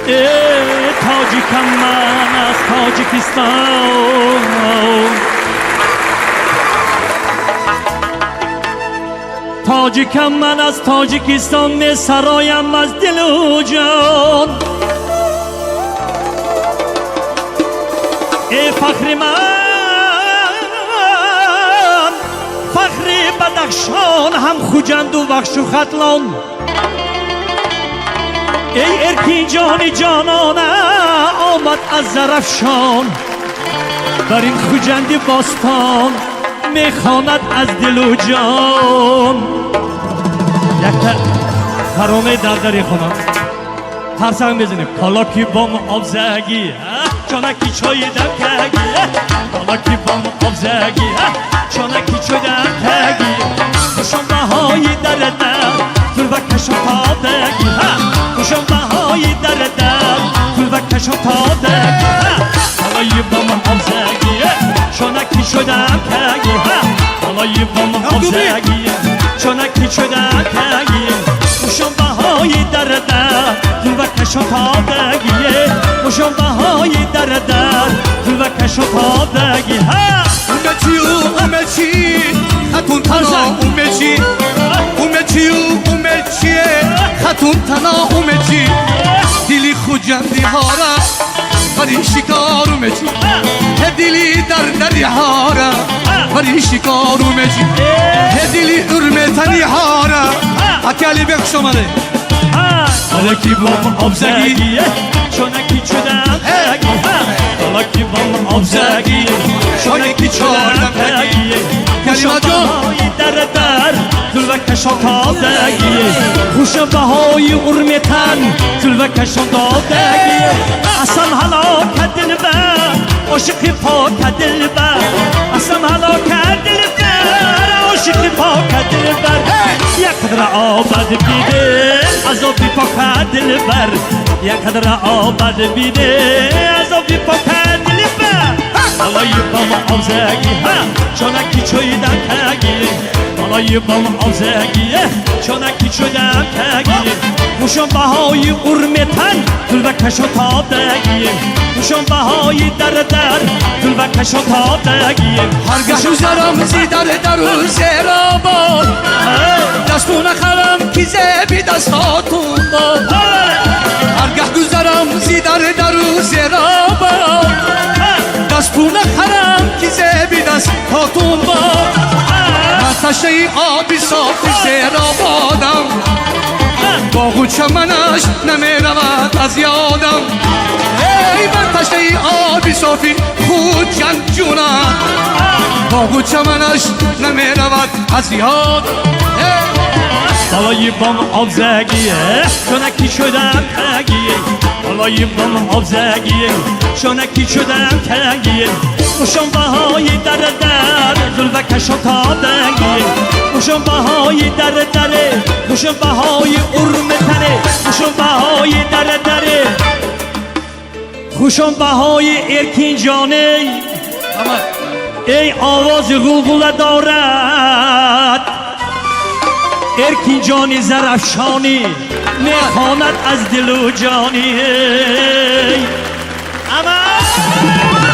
تاجیکم من از تاجیکستان، تاجیکم من از تاجیکستان، می سرایم از دل و جان. ای فخر من، فخر بدخشان، هم خوجند و بخش و ختلان. ای ارکی جانی جانانه آمد از زرفشان، بر این خوجند باستان میخواند از دل و جان. یک ترانه دردری خونم هر سنگ بزنیم. کالاکی بام آبزگی چانکی چای دمکگی، کالاکی بام آبزگی چانکی چای دمکگی. خوشم بهای درده فل و کشم تادگی، خوشم بهای درده فل و کشم تادگی. کالای بام آبزگی چانکی شدم کگی، کالای بام آبزگی چانکی شدم کگی. خوشم بهای درده فل و کشم تادگی، خوشم بهای درده فل و کشم تادگی. اومچی و اومچی خاتون تنا اومچی، اومچی و اومچی خاتون تنا اومچی. دلی خوجندی هارا بری شکار اومچی، دلی دردی هارا بری شکار اومچی. دلی ارمتنی هارا اکلی بخشماره. کالاکی بام آبزگی چانکی چودم کگی، کالاکی بام آبزگی چانکی چودم کگی. خوشم بهای در دل و کشم تازگی، خوشم بهای ارمتن دل و کشم دادگی. اصلا هلاک دل بر عاشقی پاک دل بر، اصلا هلاک دل بر عاشقی پاک دل بر. یک قدر آبد بیده عذابی پاک دل بر، یک قدر آبد بیده عذابی پاک دل بر. کالای بام آبزگی چانکی چویدم کگی، کالای بام آبزگی چانکی چویدم کگی. خوشم بهای ارمتن دل و کشم تادگی، خوشم بهای در دل و کشم تادگی. هرگاه گذرم زی در و زیرابان، دستون خرم کی زبی دستاتون باد. هرگاه گذرم زی در و زیرابان، دستون خرم کی زبی دستاتون باد. من تشته آبی صافی زیرابادم، باغ چمنش نمیرود از یادم. ای من تشته آبی صافی خوجند جونم، باغ چمنش نمیرود از یادم. کالای بام آبزگی چانکی شدم کگی، کالای بام آبزگی چانکی شدم کگی. خوشم بهای در دل و کشم تادگی، خوشم بهای در خوشم بهای ارمتنه، خوشم بهای در خوشم بهای ارکین جانه. ای آواز غلغله دارد ارکین جانی زرفشانی میخواند از دل و جانی. اما